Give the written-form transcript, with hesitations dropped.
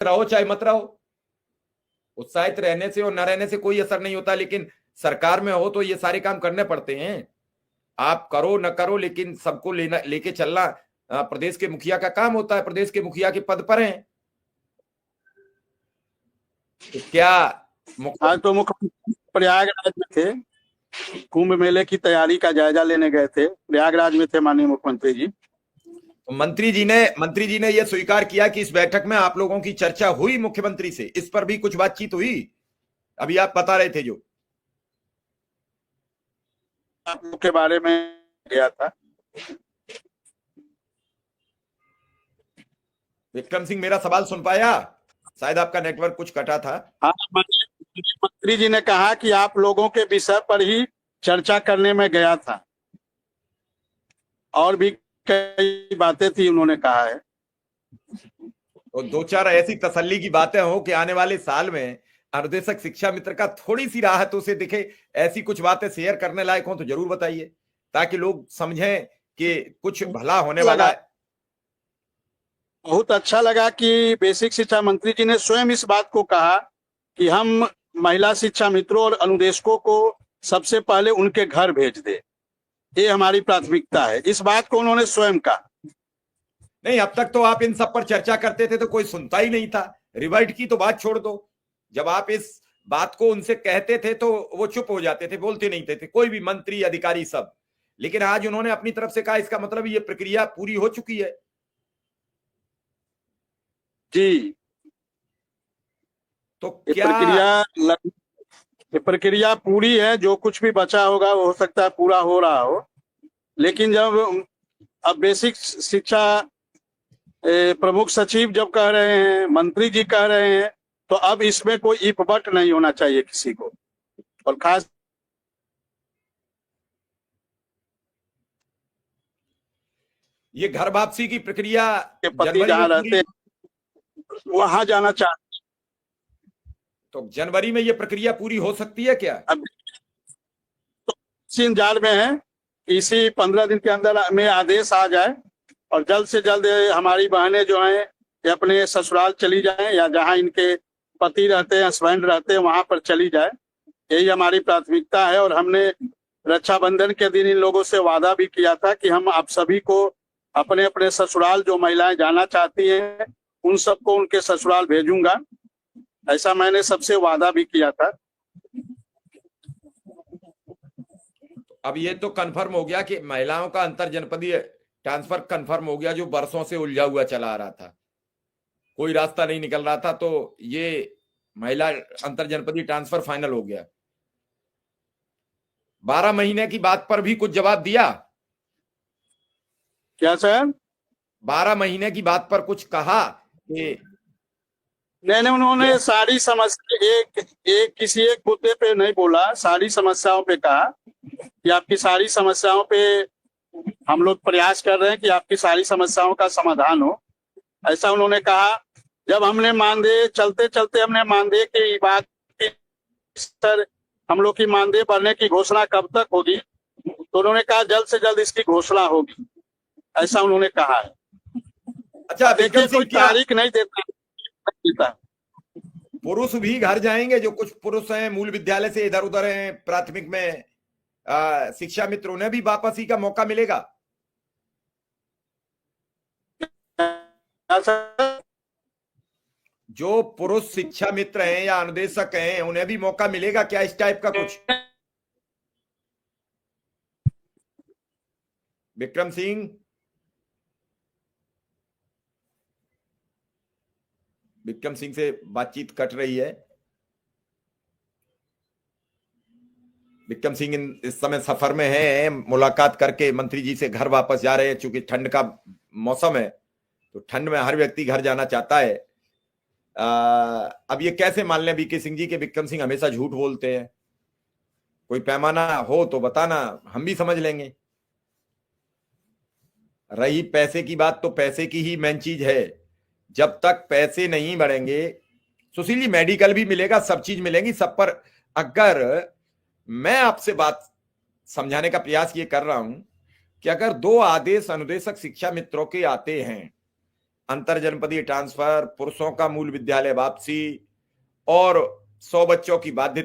रहो चाहे मत रहो, उत्साहित रहने से और न रहने से कोई असर नहीं होता, लेकिन सरकार में हो तो ये सारे काम करने पड़ते हैं। आप करो न करो, लेकिन सबको लेके चलना प्रदेश के मुखिया का काम होता है, प्रदेश के मुखिया के पद पर हैं। तो क्या आज तो मुख्यमंत्री प्रयागराज में थे, कुंभ मेले की तैयारी का जायजा लेने गए थे, प्रयागराज में थे माननीय मुख्यमंत्री जी। मंत्री जी ने यह स्वीकार किया कि इस बैठक में आप लोगों की चर्चा हुई मुख्यमंत्री से, इस पर भी कुछ बातचीत हुई? अभी आप बता रहे थे जो आप लोग के बारे में गया था। विक्रम सिंह, मेरा सवाल सुन पाया? शायद आपका नेटवर्क कुछ कटा था। हाँ, मंत्री जी ने कहा कि आप लोगों के विषय पर ही चर्चा करने में गया था, और भी कई बातें थी उन्होंने कहा है। तो दो चार ऐसी तसल्ली की बातें हो कि आने वाले साल में अनुदेशक शिक्षा मित्र का थोड़ी सी राहत उसे दिखे, ऐसी कुछ बातें शेयर करने लायक हो तो जरूर बताइए, ताकि लोग समझें कि कुछ भला होने वाला है। बहुत अच्छा लगा कि बेसिक शिक्षा मंत्री जी ने स्वयं इस बात को कहा कि हम महिला शिक्षा मित्रों और अनुदेशकों को सबसे पहले उनके घर भेज दे, ये हमारी प्राथमिकता है। इस बात को उन्होंने स्वयं कहा। नहीं, अब तक तो आप इन सब पर चर्चा करते थे तो कोई सुनता ही नहीं था। रिवर्ट की तो बात छोड़ दो, जब आप इस बात को उनसे कहते थे तो वो चुप हो जाते थे, बोलते नहीं थे, कोई भी मंत्री अधिकारी सब। लेकिन आज उन्होंने अपनी तरफ से कहा, इसका मतलब ये प्रक्रिया पूरी हो चुकी है। जी, तो ये क्या प्रक्रिया पूरी है। जो कुछ भी बचा होगा वो हो सकता है पूरा हो रहा हो, लेकिन जब अब बेसिक शिक्षा प्रमुख सचिव जब कह रहे हैं, मंत्री जी कह रहे हैं, तो अब इसमें कोई इफ बट नहीं होना चाहिए किसी को। और खास ये घर वापसी की प्रक्रिया के पति जनवरी में जहाँ रहते पूरी, हैं वहां जाना चाहते तो जनवरी में ये प्रक्रिया पूरी हो सकती है क्या? अब तो इसी इंतजार में है कि इसी 15 दिन के अंदर में आदेश आ जाए और जल्द से जल्द हमारी बहनें जो हैं ये अपने ससुराल चली जाएं, या जहां इनके पति रहते हैं, हस्बैंड रहते हैं, वहां पर चली जाए। यही हमारी प्राथमिकता है। और हमने रक्षाबंधन के दिन इन लोगों से वादा भी किया था कि हम आप सभी को अपने अपने ससुराल, जो महिलाएं जाना चाहती हैं उन सबको उनके ससुराल भेजूंगा। ऐसा मैंने सबसे वादा भी किया था। अब ये तो कंफर्म हो गया कि महिलाओं का अंतर जनपदीय ट्रांसफर कंफर्म हो गया, जो बरसों से उलझा हुआ चला आ रहा था, कोई रास्ता नहीं निकल रहा था, तो ये महिला अंतर जनपदीय ट्रांसफर फाइनल हो गया। 12 महीने की बात पर भी कुछ जवाब दिया? क्या सर? 12 महीने की बात पर कुछ कहा कि नहीं, उन्होंने सारी समस्या एक किसी एक मुद्दे पे नहीं बोला, सारी समस्याओं पे कहा कि आपकी सारी समस्याओं पे हम लोग प्रयास कर रहे हैं कि आपकी सारी समस्याओं का समाधान हो, ऐसा उन्होंने कहा। जब हमने मानदेय चलते चलते हमने मानदेय की बात की, सर हम लोग की मानदेय बढ़ने की घोषणा कब तक होगी, तो उन्होंने कहा जल्द से जल्द इसकी घोषणा होगी, ऐसा उन्होंने कहा है। अच्छा, देखिए कोई तारीख नहीं देता। पुरुष भी घर जाएंगे, जो कुछ पुरुष हैं मूल विद्यालय से इधर उधर हैं, प्राथमिक में शिक्षा मित्र, उन्हें भी वापसी का मौका मिलेगा? जो पुरुष शिक्षा मित्र हैं या अनुदेशक हैं उन्हें भी मौका मिलेगा क्या, इस टाइप का कुछ? विक्रम सिंह, विक्रम सिंह से बातचीत कट रही है। विक्रम सिंह इस समय सफर में है, मुलाकात करके मंत्री जी से घर वापस जा रहे हैं। चूंकि ठंड का मौसम है तो ठंड में हर व्यक्ति घर जाना चाहता है। अब ये कैसे मान लें वीके सिंह जी के विक्रम सिंह हमेशा झूठ बोलते हैं? कोई पैमाना हो तो बताना, हम भी समझ लेंगे। रही पैसे की बात, तो पैसे की ही मेन चीज है। जब तक पैसे नहीं बढ़ेंगे, सुशील जी, मेडिकल भी मिलेगा, सब चीज मिलेंगी, सब पर अगर मैं आपसे बात समझाने का प्रयास ये कर रहा हूं कि अगर 2 आदेश अनुदेशक शिक्षा मित्रों के आते हैं, अंतर जनपदीय ट्रांसफर, पुरुषों का मूल विद्यालय वापसी और 100 बच्चों की बाध्यता